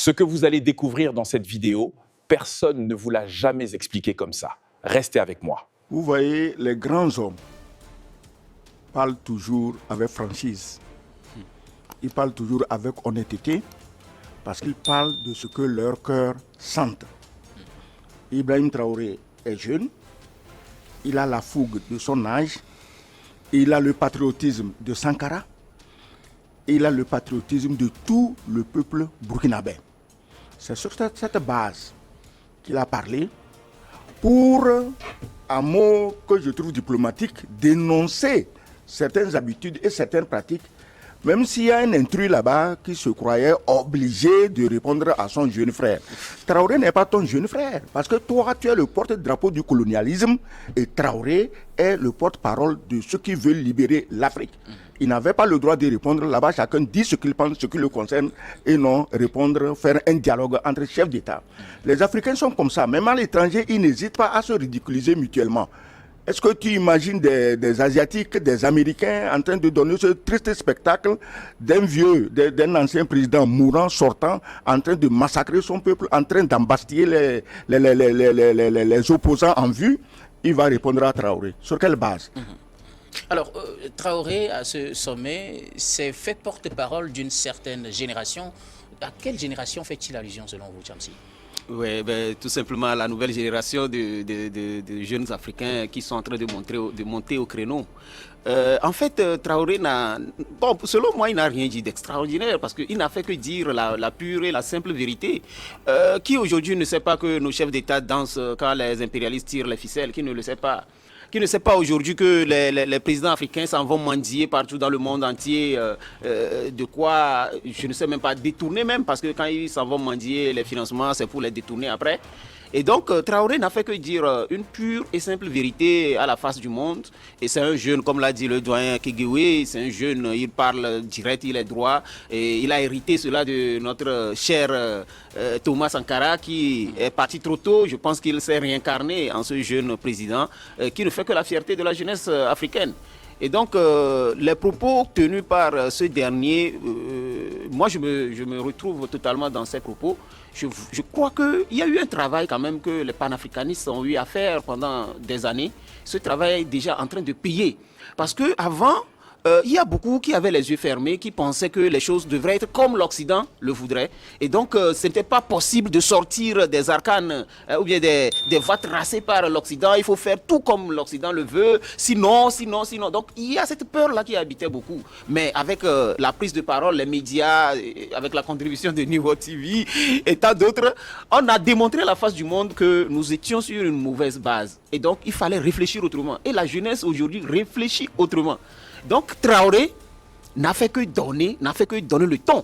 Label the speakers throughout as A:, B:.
A: Ce que vous allez découvrir dans cette vidéo, personne ne vous l'a jamais expliqué comme ça. Restez avec moi.
B: Vous voyez, les grands hommes parlent toujours avec franchise. Ils parlent toujours avec honnêteté parce qu'ils parlent de ce que leur cœur sent. Ibrahim Traoré est jeune, il a la fougue de son âge, il a le patriotisme de Sankara, il a le patriotisme de tout le peuple burkinabé. C'est sur cette base qu'il a parlé pour, un mot que je trouve diplomatique, dénoncer certaines habitudes et certaines pratiques, même s'il y a un intrus là-bas qui se croyait obligé de répondre à son jeune frère. Traoré n'est pas ton jeune frère, parce que toi, tu es le porte-drapeau du colonialisme et Traoré est le porte-parole de ceux qui veulent libérer l'Afrique. Il n'avait pas le droit de répondre là-bas, chacun dit ce qu'il pense, ce qui le concerne, et non répondre, faire un dialogue entre chefs d'État. Les Africains sont comme ça, même à l'étranger, ils n'hésitent pas à se ridiculiser mutuellement. Est-ce que tu imagines des Asiatiques, des Américains en train de donner ce triste spectacle d'un ancien président mourant, sortant, en train de massacrer son peuple, en train d'embastiller les opposants en vue? Il va répondre à Traoré. Sur quelle base?
C: Alors, Traoré, à ce sommet, s'est fait porte-parole d'une certaine génération. À quelle génération fait-il allusion, selon vous, Tchamsi?
D: Oui, tout simplement la nouvelle génération de jeunes Africains qui sont en train de monter au créneau. En fait, Traoré selon moi, il n'a rien dit d'extraordinaire parce qu'il n'a fait que dire la pure et la simple vérité. Qui aujourd'hui ne sait pas que nos chefs d'État dansent quand les impérialistes tirent les ficelles? Qui ne le sait pas? Qui ne sait pas aujourd'hui que les présidents africains s'en vont mendier partout dans le monde entier, de quoi, je ne sais même pas, détourner même, parce que quand ils s'en vont mendier les financements, c'est pour les détourner après. Et donc, Traoré n'a fait que dire une pure et simple vérité à la face du monde. Et c'est un jeune, comme l'a dit le doyen Kegewé, c'est un jeune, il parle direct, il est droit. Et il a hérité cela de notre cher Thomas Sankara, qui est parti trop tôt. Je pense qu'il s'est réincarné en ce jeune président, qui ne fait que la fierté de la jeunesse africaine. Et donc, les propos tenus par ce dernier, moi, je me retrouve totalement dans ces propos. Je crois qu'il y a eu un travail quand même que les panafricanistes ont eu à faire pendant des années. Ce travail est déjà en train de payer. Parce qu'avant, il y a beaucoup qui avaient les yeux fermés, qui pensaient que les choses devraient être comme l'Occident le voudrait. Et donc, ce n'était pas possible de sortir des arcanes ou bien des voies tracées par l'Occident. Il faut faire tout comme l'Occident le veut, sinon. Donc, il y a cette peur-là qui habitait beaucoup. Mais avec la prise de parole, les médias, avec la contribution de New World TV et tant d'autres, on a démontré à la face du monde que nous étions sur une mauvaise base. Et donc, il fallait réfléchir autrement. Et la jeunesse aujourd'hui réfléchit autrement. Donc Traoré n'a fait que donner le ton.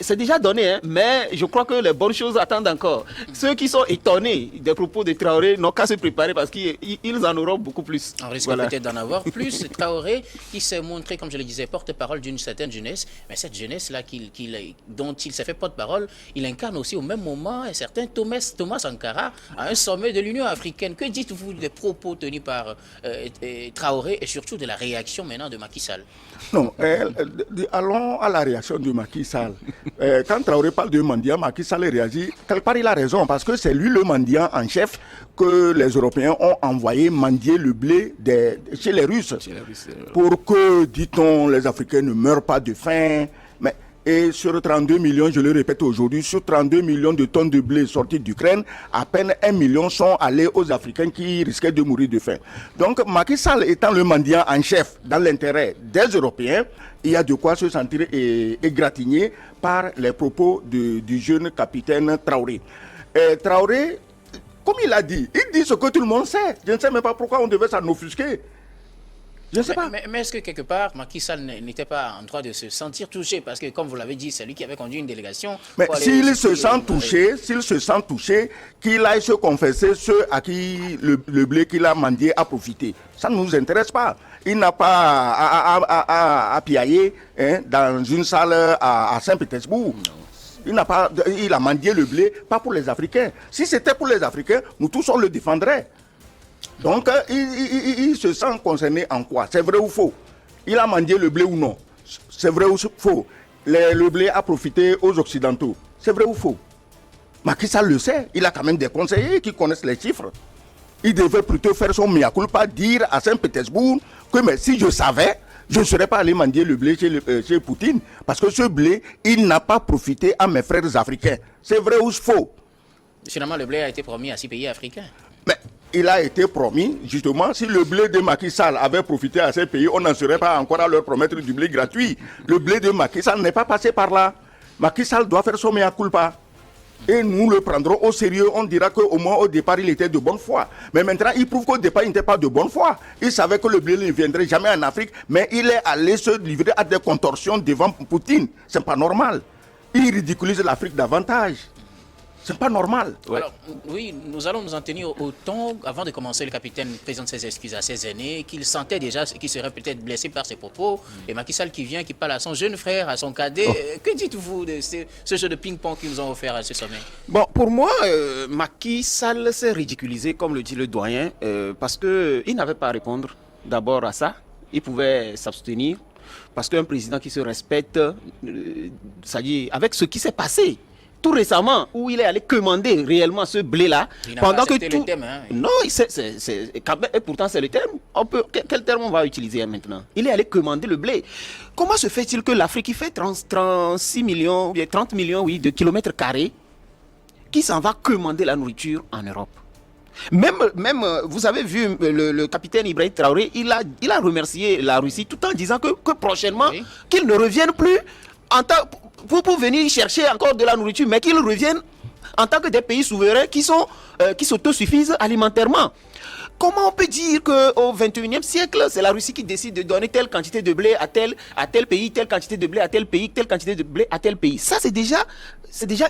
D: C'est déjà donné, hein, mais je crois que les bonnes choses attendent encore. Ceux qui sont étonnés des propos de Traoré n'ont qu'à se préparer parce qu'ils en auront beaucoup plus.
C: On risque peut-être d'en avoir plus. Traoré qui s'est montré, comme je le disais, porte-parole d'une certaine jeunesse, mais cette jeunesse-là dont il s'est fait porte-parole, il incarne aussi au même moment un certain Thomas Sankara à un sommet de l'Union africaine. Que dites-vous des propos tenus par Traoré et surtout de la réaction maintenant de Macky Sall?
B: Non, allons à la réaction de Macky Sall. Quand Traoré parle de mendiant, Macky Sall réagit. Quelque part, il a raison, parce que c'est lui le mendiant en chef que les Européens ont envoyé mendier le blé chez les Russes. Pour que, dit-on, les Africains ne meurent pas de faim. Et sur 32 millions, je le répète aujourd'hui, sur 32 millions de tonnes de blé sorties d'Ukraine, à peine 1 million sont allés aux Africains qui risquaient de mourir de faim. Donc Macky Sall étant le mendiant en chef dans l'intérêt des Européens, il y a de quoi se sentir égratigné par les propos du jeune capitaine Traoré. Traoré, comme il a dit ce que tout le monde sait. Je ne sais même pas pourquoi on devait s'en offusquer. Je ne sais pas.
C: Mais est-ce que quelque part, Macky Sall n'était pas en droit de se sentir touché? Parce que, comme vous l'avez dit, c'est lui qui avait conduit une délégation.
B: Mais s'il se sent touché, qu'il aille se confesser ceux à qui le blé qu'il a mendié a profité. Ça ne nous intéresse pas. Il n'a pas à piailler dans une salle à Saint-Pétersbourg. Il a mendié le blé, pas pour les Africains. Si c'était pour les Africains, nous tous on le défendrait. Donc, il se sent concerné en quoi? C'est vrai ou faux? Il a mendié le blé ou non? C'est vrai ou faux? Le blé a profité aux Occidentaux. C'est vrai ou faux? Macky Sall le sait, il a quand même des conseillers qui connaissent les chiffres. Il devait plutôt faire son mea culpa, dire à Saint-Pétersbourg que mais si je savais, je ne serais pas allé mendier le blé chez Poutine. Parce que ce blé, il n'a pas profité à mes frères africains. C'est vrai ou faux?
C: Finalement, le blé a été promis à 6 pays africains.
B: Mais il a été promis, justement, si le blé de Macky Sall avait profité à ces pays, on n'en serait pas encore à leur promettre du blé gratuit. Le blé de Macky Sall n'est pas passé par là. Macky Sall doit faire son mea culpa. Et nous le prendrons au sérieux. On dira qu'au moins au départ, il était de bonne foi. Mais maintenant, il prouve qu'au départ, il n'était pas de bonne foi. Il savait que le blé ne viendrait jamais en Afrique, mais il est allé se livrer à des contorsions devant Poutine. Ce n'est pas normal. Il ridiculise l'Afrique davantage. C'est pas normal.
C: Ouais. Alors, oui, nous allons nous en tenir au ton. Avant de commencer, le capitaine présente ses excuses à ses aînés, qu'il sentait déjà qu'il serait peut-être blessé par ses propos. Et Macky Sall qui vient, qui parle à son jeune frère, à son cadet. Que dites-vous de ce jeu de ping-pong qu'ils nous ont offert à ce sommet?
D: Bon, pour moi, Macky Sall s'est ridiculisé, comme le dit le doyen, parce qu'il n'avait pas à répondre d'abord à ça. Il pouvait s'abstenir, parce qu'un président qui se respecte, c'est-à-dire avec ce qui s'est passé tout récemment, où il est allé commander réellement ce blé-là,
C: pendant que tout... le thème, hein.
D: Non, et pourtant c'est le terme. Quel terme on va utiliser maintenant? Il est allé commander le blé. Comment se fait-il que l'Afrique, qui fait 36 millions, 30 millions oui, de kilomètres carrés, qui s'en va commander la nourriture en Europe? Même, vous avez vu le capitaine Ibrahim Traoré, il a remercié la Russie tout en disant que prochainement, oui, qu'ils ne reviennent plus pour venir chercher encore de la nourriture, mais qu'ils reviennent en tant que des pays souverains qui s'autosuffisent alimentairement. Comment on peut dire qu'au XXIe siècle, c'est la Russie qui décide de donner telle quantité de blé à tel pays, telle quantité de blé à tel pays, telle quantité de blé à tel pays? Ça, c'est déjà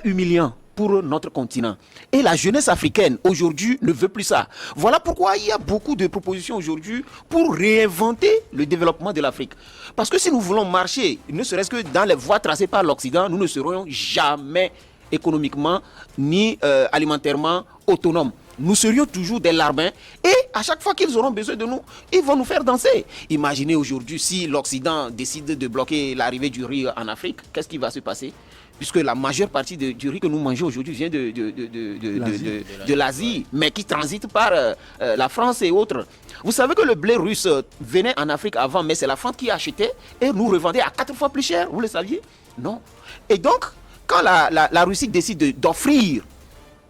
D: humiliant pour notre continent. Et la jeunesse africaine, aujourd'hui, ne veut plus ça. Voilà pourquoi il y a beaucoup de propositions aujourd'hui pour réinventer le développement de l'Afrique. Parce que si nous voulons marcher, ne serait-ce que dans les voies tracées par l'Occident, nous ne serons jamais économiquement ni alimentairement autonomes. Nous serions toujours des larbins et à chaque fois qu'ils auront besoin de nous, ils vont nous faire danser. Imaginez aujourd'hui si l'Occident décide de bloquer l'arrivée du riz en Afrique, qu'est-ce qui va se passer? Puisque la majeure partie du riz que nous mangeons aujourd'hui vient de l'Asie, mais qui transite par la France et autres. Vous savez que le blé russe venait en Afrique avant, mais c'est la France qui achetait et nous revendait à 4 fois plus cher. Vous le saviez? Non. Et donc, quand la Russie décide d'offrir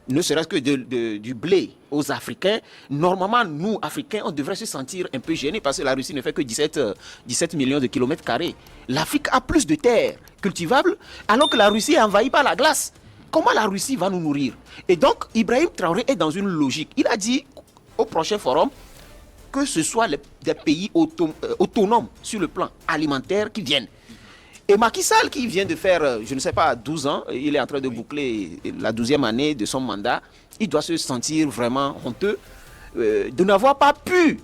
D: ne serait-ce que du blé aux Africains, normalement, nous, Africains, on devrait se sentir un peu gênés parce que la Russie ne fait que 17 millions de kilomètres carrés. L'Afrique a plus de terres cultivables alors que la Russie est envahie par la glace. Comment la Russie va nous nourrir? Et donc, Ibrahim Traoré est dans une logique. Il a dit au prochain forum que ce soit des pays autonomes sur le plan alimentaire qui viennent. Et Macky Sall, qui vient de faire, je ne sais pas, 12 ans, il est en train de boucler la 12e année de son mandat, il doit se sentir vraiment honteux de n'avoir pas pu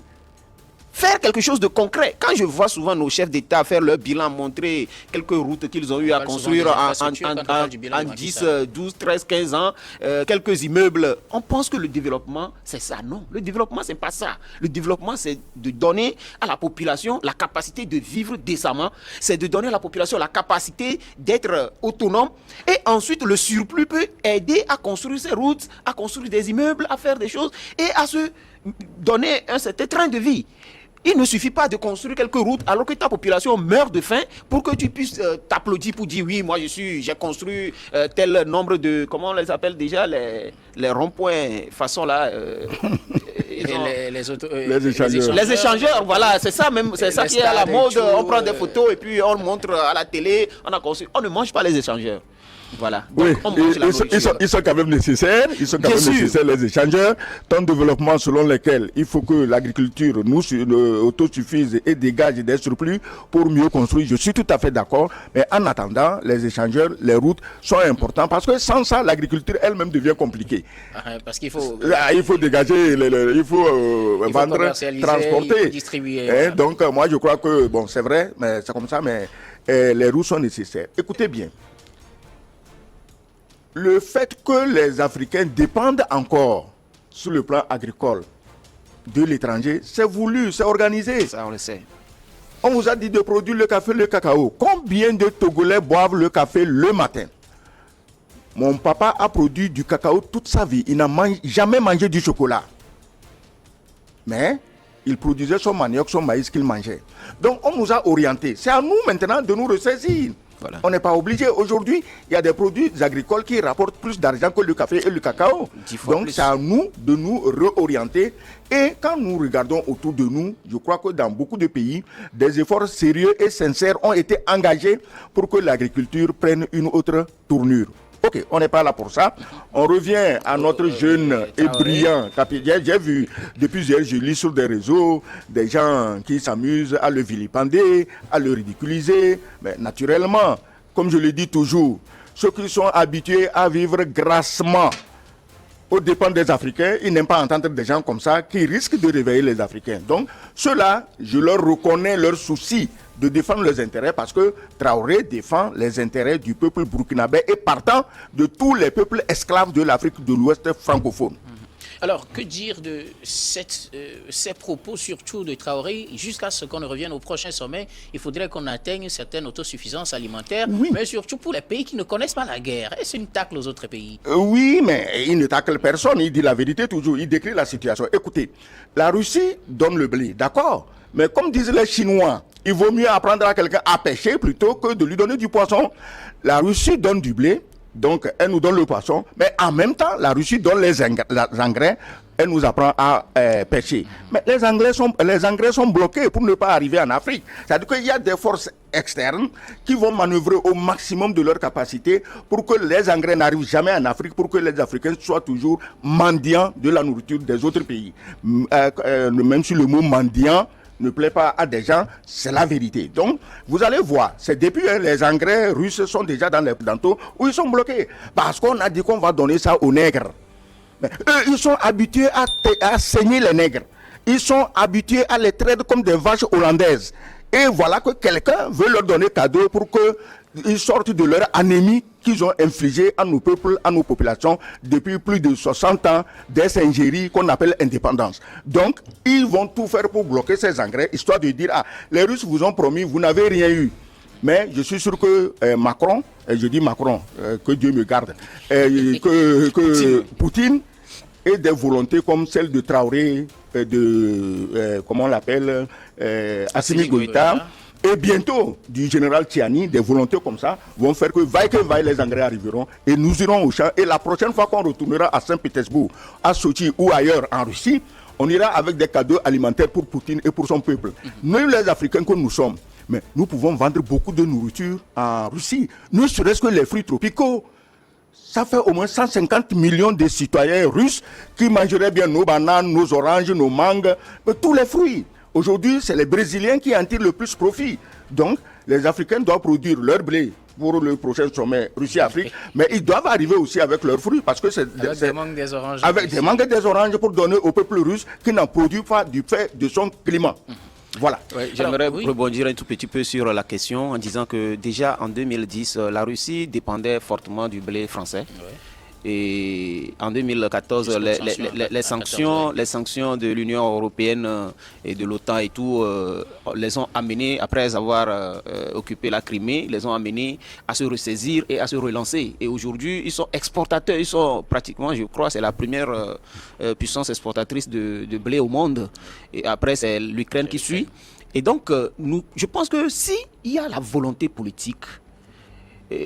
D: faire quelque chose de concret. Quand je vois souvent nos chefs d'État faire leur bilan, montrer quelques routes qu'ils ont eu à construire en 10, 12, 13, 15 ans, quelques immeubles, on pense que le développement, c'est ça. Non, le développement, c'est pas ça. Le développement, c'est de donner à la population la capacité de vivre décemment, c'est de donner à la population la capacité d'être autonome, et ensuite, le surplus peut aider à construire ces routes, à construire des immeubles, à faire des choses, et à se donner un certain train de vie. Il ne suffit pas de construire quelques routes alors que ta population meurt de faim pour que tu puisses t'applaudir pour dire oui, moi j'ai construit tel nombre de, comment on les appelle déjà, les ronds-points façon là. Les échangeurs, voilà, c'est ça même, c'est ça qui est à la mode. On prend des photos et puis on montre à la télé, on a construit. On ne mange pas les échangeurs. Voilà. Donc,
B: oui, ils sont quand même nécessaires. Ils sont quand même nécessaires, les échangeurs. Tant de développement selon lesquels il faut que l'agriculture nous autosuffise et dégage des surplus pour mieux construire. Je suis tout à fait d'accord. Mais en attendant, les échangeurs, les routes sont importants parce que sans ça, l'agriculture elle-même devient compliquée.
C: Parce qu'il faut...
B: il faut dégager, il faut vendre, transporter.
C: Distribuer.
B: Voilà. Donc, moi, je crois que, bon, c'est vrai, mais c'est comme ça, mais les routes sont nécessaires. Écoutez bien. Le fait que les Africains dépendent encore sur le plan agricole de l'étranger, c'est voulu, c'est organisé.
D: Ça, on le sait.
B: On vous a dit de produire le café, le cacao. Combien de Togolais boivent le café le matin? Mon papa a produit du cacao toute sa vie. Il n'a jamais mangé du chocolat. Mais il produisait son manioc, son maïs qu'il mangeait. Donc on nous a orientés. C'est à nous maintenant de nous ressaisir. Voilà. On n'est pas obligé. Aujourd'hui, il y a des produits agricoles qui rapportent plus d'argent que le café et le cacao. Donc c'est à nous de nous réorienter. Et quand nous regardons autour de nous, je crois que dans beaucoup de pays, des efforts sérieux et sincères ont été engagés pour que l'agriculture prenne une autre tournure. Ok, on n'est pas là pour ça. On revient à notre jeune et brillant capitaine. J'ai vu depuis hier, je lis sur des réseaux des gens qui s'amusent à le vilipender, à le ridiculiser. Mais naturellement, comme je le dis toujours, ceux qui sont habitués à vivre grassement aux dépens des Africains, ils n'aiment pas entendre des gens comme ça qui risquent de réveiller les Africains. Donc, ceux-là, je leur reconnais leur souci de défendre leurs intérêts parce que Traoré défend les intérêts du peuple burkinabé et partant de tous les peuples esclaves de l'Afrique de l'Ouest francophone.
C: Alors, que dire de ces propos, surtout de Traoré, jusqu'à ce qu'on revienne au prochain sommet? Il faudrait qu'on atteigne une certaine autosuffisance alimentaire, mais surtout pour les pays qui ne connaissent pas la guerre. Est-ce une tacle aux autres pays?
B: Oui, mais il ne tacle personne, il dit la vérité toujours, il décrit la situation. Écoutez, la Russie donne le blé, d'accord? Mais comme disent les Chinois, il vaut mieux apprendre à quelqu'un à pêcher plutôt que de lui donner du poisson. La Russie donne du blé, donc elle nous donne le poisson, mais en même temps, la Russie donne les engrais, elle nous apprend à pêcher. Mais les engrais sont bloqués pour ne pas arriver en Afrique. C'est-à-dire qu'il y a des forces externes qui vont manœuvrer au maximum de leur capacité pour que les engrais n'arrivent jamais en Afrique, pour que les Africains soient toujours mendiants de la nourriture des autres pays. Même si le mot mendiant ne plaît pas à des gens, c'est la vérité. Donc, vous allez voir, c'est depuis les engrais russes sont déjà dans les plantations où ils sont bloqués. Parce qu'on a dit qu'on va donner ça aux nègres. Mais eux, ils sont habitués à saigner les nègres. Ils sont habitués à les traiter comme des vaches hollandaises. Et voilà que quelqu'un veut leur donner cadeau pour qu'ils sortent de leur anémie qu'ils ont infligée à nos peuples, à nos populations depuis plus de 60 ans des Saint-Géry qu'on appelle indépendance. Donc, ils vont tout faire pour bloquer ces engrais, histoire de dire, ah, les Russes vous ont promis, vous n'avez rien eu. Mais je suis sûr que Macron, et je dis Macron, que Dieu me garde, que Poutine ait des volontés comme celle de Traoré, comment on l'appelle, Assimi Goïta, et bientôt du général Tiani, des volontés comme ça vont faire que vaille les engrais arriveront et nous irons au champ. Et la prochaine fois qu'on retournera à Saint-Pétersbourg, à Sochi ou ailleurs en Russie, on ira avec des cadeaux alimentaires pour Poutine et pour son peuple. Nous, les Africains que nous sommes, mais nous pouvons vendre beaucoup de nourriture en Russie, ne serait-ce que les fruits tropicaux. Ça fait au moins 150 millions de citoyens russes qui mangeraient bien nos bananes, nos oranges, nos mangues, tous les fruits. Aujourd'hui, c'est les Brésiliens qui en tirent le plus profit. Donc, les Africains doivent produire leur blé pour le prochain sommet Russie-Afrique, mais ils doivent arriver aussi avec leurs fruits parce que c'est
C: des mangues des oranges.
B: Avec des mangues des oranges pour donner au peuple russe qui n'en produit pas du fait de son climat. Voilà.
D: Ouais, j'aimerais rebondir un tout petit peu sur la question en disant que déjà en 2010, la Russie dépendait fortement du blé français. Ouais. Et en 2014, les sanctions de l'Union européenne et de l'OTAN et tout les ont amenés, après avoir occupé la Crimée, les ont amenés à se ressaisir et à se relancer. Et aujourd'hui, ils sont exportateurs, ils sont pratiquement, je crois, c'est la première puissance exportatrice de blé au monde. Et après, c'est l'Ukraine qui suit. Et donc, je pense que s'il y a la volonté politique,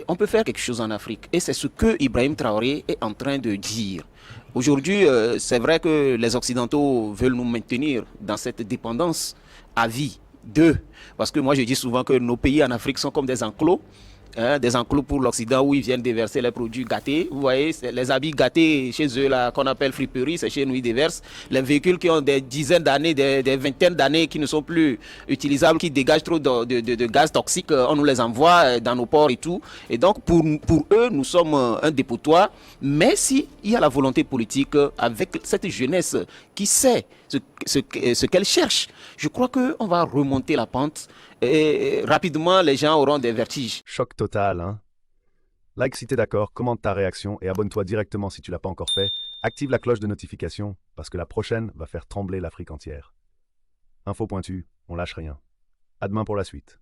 D: on peut faire quelque chose en Afrique. Et c'est ce que Ibrahim Traoré est en train de dire. Aujourd'hui, c'est vrai que les Occidentaux veulent nous maintenir dans cette dépendance à vie d'eux. Parce que moi, je dis souvent que nos pays en Afrique sont comme des enclos. Des enclos pour l'Occident où ils viennent déverser les produits gâtés. Vous voyez, les habits gâtés chez eux, là, qu'on appelle friperie, c'est chez nous, ils déversent. Les véhicules qui ont des dizaines d'années, des vingtaines d'années, qui ne sont plus utilisables, qui dégagent trop de gaz toxiques, on nous les envoie dans nos ports et tout. Et donc, pour eux, nous sommes un dépotoir. Mais s'il y a la volonté politique, avec cette jeunesse qui sait ce qu'elle cherche, je crois qu'on va remonter la pente. Et rapidement, les gens auront des vertiges.
E: Choc total, hein? Like si t'es d'accord, commente ta réaction et abonne-toi directement si tu l'as pas encore fait. Active la cloche de notification parce que la prochaine va faire trembler l'Afrique entière. Info pointu, on lâche rien. À demain pour la suite.